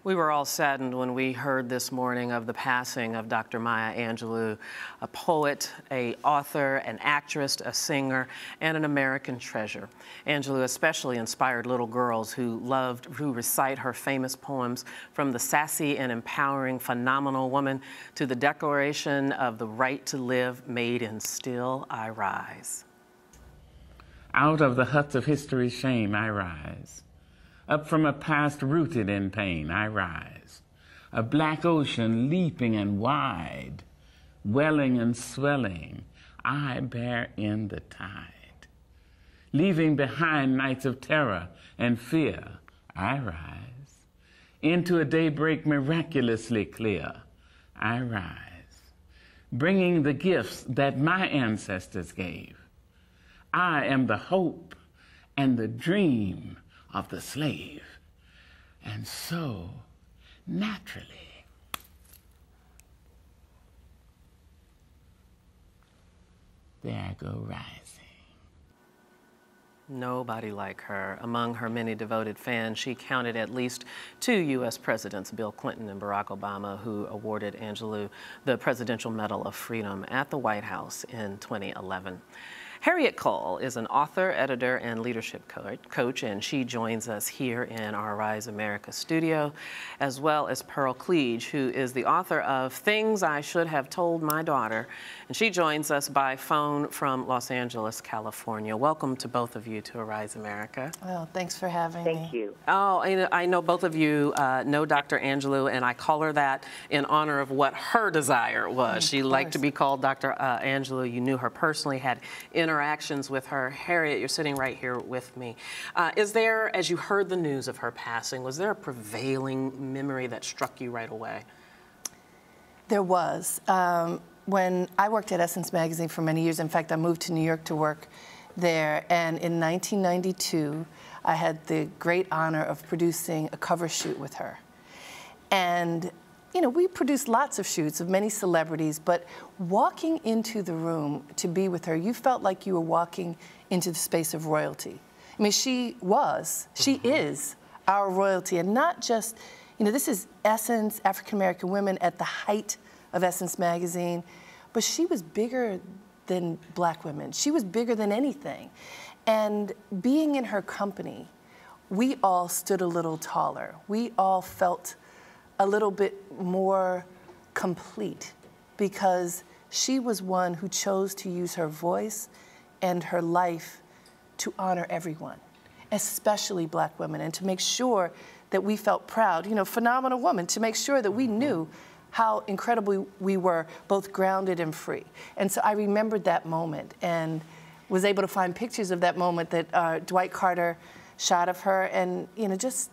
We were all saddened when we heard this morning of the passing of Dr. Maya Angelou, a poet, an author, an actress, a singer, and an American treasure. Angelou especially inspired little girls who recite her famous poems, from the sassy and empowering phenomenal woman to the declaration of the right to live made in Still I Rise. Out of the huts of history's shame I rise. Up from a past rooted in pain I rise. A black ocean leaping and wide, welling and swelling, I bear in the tide. Leaving behind nights of terror and fear, I rise. Into a daybreak miraculously clear, I rise. Bringing the gifts that my ancestors gave. I am the hope and the dream of the slave. And so, naturally, there I go rising. Nobody like her. Among her many devoted fans, she counted at least 2 U.S. presidents, Bill Clinton and Barack Obama, who awarded Angelou the Presidential Medal of Freedom at the White House in 2011. Harriette Cole is an author, editor, and leadership coach, and she joins us here in our Rise America studio, as well as Pearl Cleage, who is the author of Things I Should Have Told My Daughter, and she joins us by phone from Los Angeles, California. Welcome to both of you to Rise America. Well, thanks for having me. Thank you. Oh, I know both of you know Dr. Angelou, and I call her that in honor of what her desire was. She liked to be called Dr. Angelou. You knew her personally, had interactions with her. Harriette, you're sitting right here with me. Is there, as you heard the news of her passing, was there a prevailing memory that struck you right away? There was. When I worked at Essence Magazine for many years, in fact, I moved to New York to work there, and in 1992, I had the great honor of producing a cover shoot with her. And you know, we produced lots of shoots of many celebrities, but walking into the room to be with her, you felt like you were walking into the space of royalty. I mean, she is our royalty, and not just, you know, this is Essence, African American women at the height of Essence Magazine, but she was bigger than black women. She was bigger than anything. And being in her company, we all stood a little taller. We all felt a little bit more complete, because she was one who chose to use her voice and her life to honor everyone, especially black women, and to make sure that we felt proud, you know, phenomenal woman, to make sure that we knew how incredibly we were, both grounded and free. And so I remembered that moment and was able to find pictures of that moment that Dwight Carter shot of her, and you know, just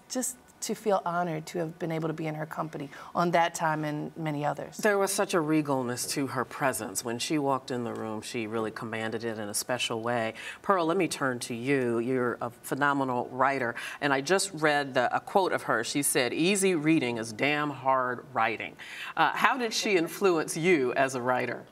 to feel honored to have been able to be in her company on that time and many others. There was such a regalness to her presence. When she walked in the room, she really commanded it in a special way. Pearl, let me turn to you. You're a phenomenal writer, and I just read a quote of hers. She said, "Easy reading is damn hard writing." How did she influence you as a writer?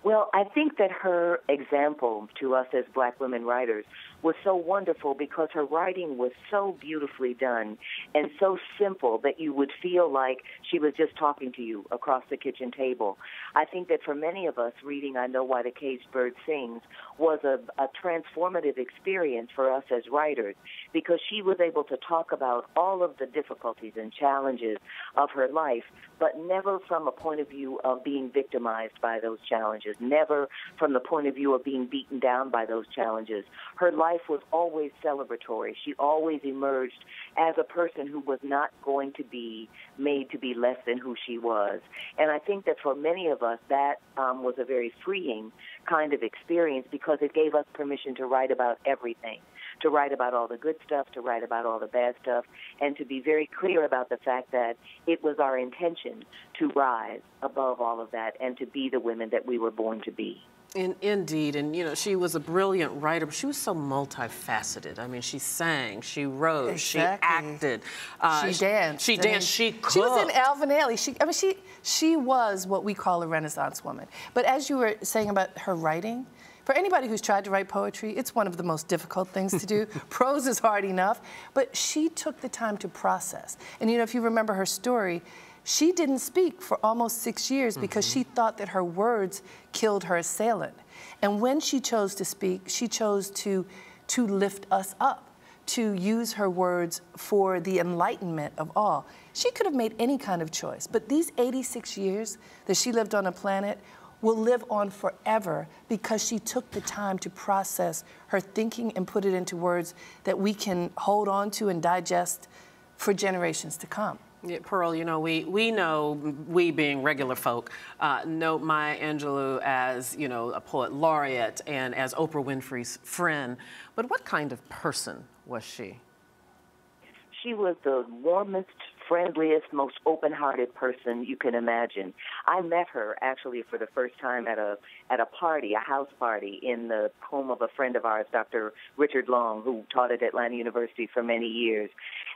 Well, I think that her example to us as black women writers was so wonderful, because her writing was so beautifully done and so simple that you would feel like she was just talking to you across the kitchen table. I think that for many of us, reading I Know Why the Caged Bird Sings was a transformative experience for us as writers, because she was able to talk about all of the difficulties and challenges of her life, but never from a point of view of being victimized by those challenges, never from the point of view of being beaten down by those challenges. Her life was always celebratory. She always emerged as a person who was not going to be made to be less than who she was. And I think that for many of us, that was a very freeing kind of experience, because it gave us permission to write about everything, to write about all the good stuff, to write about all the bad stuff, and to be very clear about the fact that it was our intention to rise above all of that and to be the women that we were born to be. Indeed, and you know, she was a brilliant writer, but she was so multifaceted. I mean, she sang, she wrote, exactly. She acted, she danced. She danced. She cooked. She was in Alvin Ailey. She was what we call a Renaissance woman. But as you were saying about her writing, For anybody who's tried to write poetry, it's one of the most difficult things to do. Prose is hard enough, but she took the time to process. And you know, if you remember her story, she didn't speak for almost 6 years because she thought that her words killed her assailant. And when she chose to speak, she chose to lift us up, to use her words for the enlightenment of all. She could have made any kind of choice, but these 86 years that she lived on a planet will live on forever because she took the time to process her thinking and put it into words that we can hold on to and digest for generations to come. Yeah, Pearl, you know, we know, we being regular folk, know Maya Angelou as, you know, a poet laureate and as Oprah Winfrey's friend. But what kind of person was she? She was the warmest, friendliest, most open-hearted person you can imagine. I met her actually for the first time at a party, a house party, in the home of a friend of ours, Dr. Richard Long, who taught at Atlanta University for many years.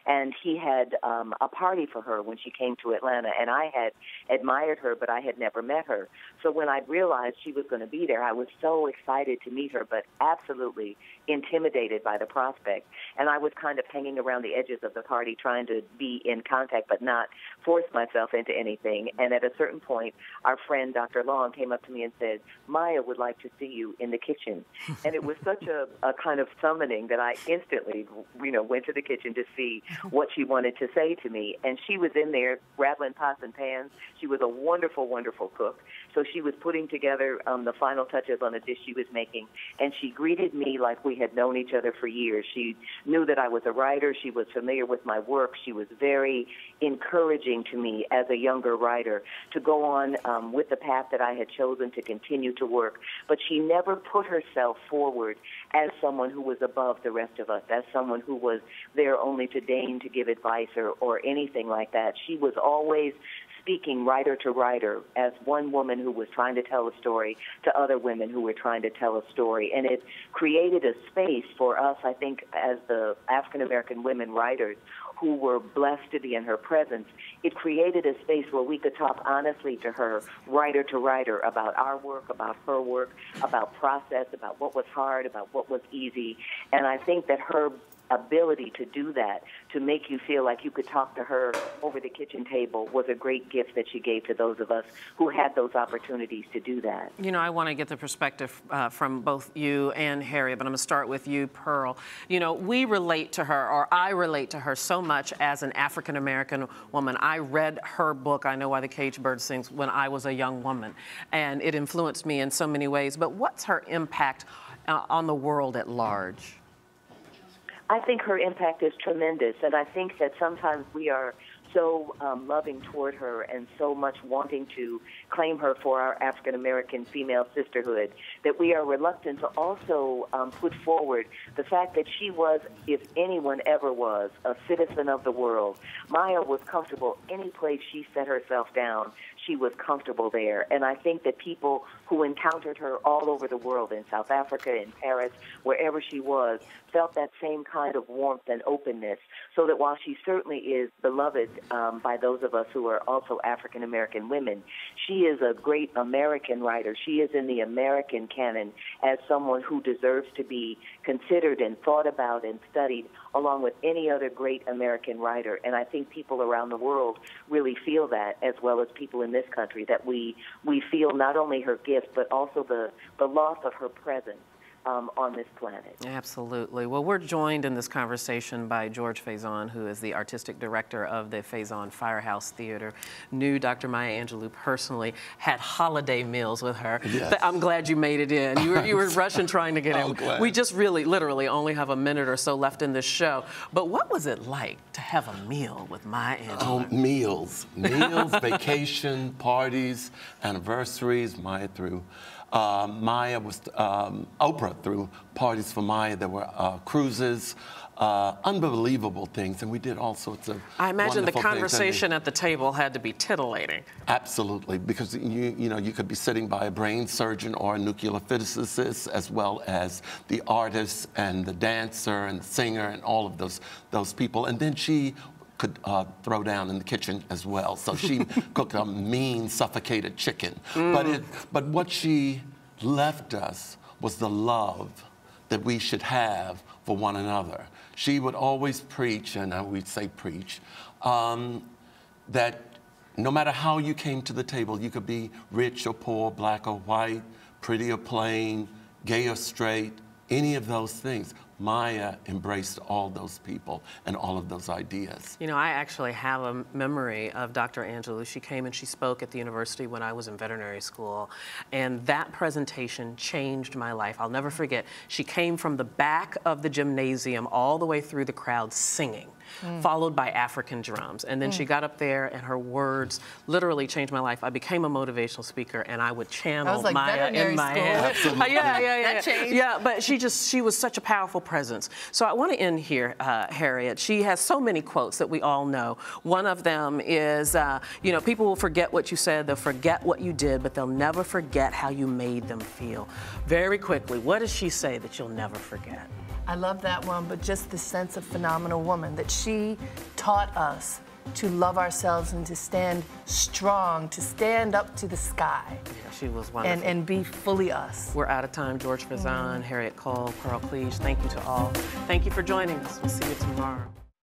And he had a party for her when she came to Atlanta, and I had admired her, but I had never met her. So when I realized she was going to be there, I was so excited to meet her, but absolutely intimidated by the prospect. And I was kind of hanging around the edges of the party trying to be in contact but not force myself into anything. And at a certain point, our friend Dr. Long came up to me and said, "Maya would like to see you in the kitchen." And it was such a kind of summoning that I instantly, you know, went to the kitchen to see what she wanted to say to me. And she was in there rattling pots and pans. She was a wonderful, wonderful cook. So she was putting together the final touches on a dish she was making. And she greeted me like we had known each other for years. She knew that I was a writer. She was familiar with my work. She was very encouraging to me as a younger writer to go on with the path that I had chosen to continue to work. But she never put herself forward as someone who was above the rest of us, as someone who was there only to deign to give advice or anything like that. She was always speaking writer to writer as one woman who was trying to tell a story to other women who were trying to tell a story. And it created a space for us, I think, as the African-American women writers who were blessed to be in her presence. It created a space where we could talk honestly to her, writer to writer, about our work, about her work, about process, about what was hard, about what was easy. And I think that her ability to do that, to make you feel like you could talk to her over the kitchen table, was a great gift that she gave to those of us who had those opportunities to do that. You know, I want to get the perspective from both you and Harriette, but I'm going to start with you, Pearl. You know, we relate to her, or I relate to her so much as an African-American woman. I read her book, I Know Why the Caged Bird Sings, when I was a young woman, and it influenced me in so many ways. But what's her impact on the world at large? I think her impact is tremendous, and I think that sometimes we are so loving toward her and so much wanting to claim her for our African-American female sisterhood that we are reluctant to also put forward the fact that she was, if anyone ever was, a citizen of the world. Maya was comfortable any place she set herself down. She was comfortable there. And I think that people who encountered her all over the world, in South Africa, in Paris, wherever she was, felt that same kind of warmth and openness. So that while she certainly is beloved by those of us who are also African-American women, she is a great American writer. She is in the American canon as someone who deserves to be considered and thought about and studied along with any other great American writer. And I think people around the world really feel that, as well as people in this country, that we feel not only her gift, but also the loss of her presence on this planet. Absolutely. Well, we're joined in this conversation by George Faison, who is the artistic director of the Faison Firehouse Theater. Knew Dr. Maya Angelou personally, had holiday meals with her. Yes. I'm glad you made it in. You were rushing trying to get in. Glad. We just really, literally only have a minute or so left in this show. But what was it like to have a meal with Maya Angelou? Oh, meals, vacation, parties, anniversaries. Maya threw. Oprah threw parties for Maya. There were cruises, unbelievable things, and we did all sorts of I imagine the wonderful conversation at the table had to be titillating. Absolutely, because you could be sitting by a brain surgeon or a nuclear physicist, as well as the artist and the dancer and the singer and all of those people, and then she could throw down in the kitchen as well. So she cooked a mean, suffocated chicken. But what she left us was the love that we should have for one another. She would always preach, and I would say preach, that no matter how you came to the table, you could be rich or poor, black or white, pretty or plain, gay or straight, any of those things. Maya embraced all those people and all of those ideas. You know, I actually have a memory of Dr. Angelou. She came and she spoke at the university when I was in veterinary school, and that presentation changed my life. I'll never forget. She came from the back of the gymnasium all the way through the crowd singing, followed by African drums. And then she got up there and her words literally changed my life. I became a motivational speaker and I would channel like Maya in my head. That changed. Yeah, but she was such a powerful presence. So I want to end here, Harriette. She has so many quotes that we all know. One of them is, you know, people will forget what you said, they'll forget what you did, but they'll never forget how you made them feel. Very quickly, what does she say that you'll never forget? I love that one, but just the sense of phenomenal woman, that she taught us to love ourselves and to stand strong, to stand up to the sky. Yeah, she was wonderful. And be fully us. We're out of time. George Fazan, Harriette Cole, Cleage, thank you to all. Thank you for joining us. We'll see you tomorrow.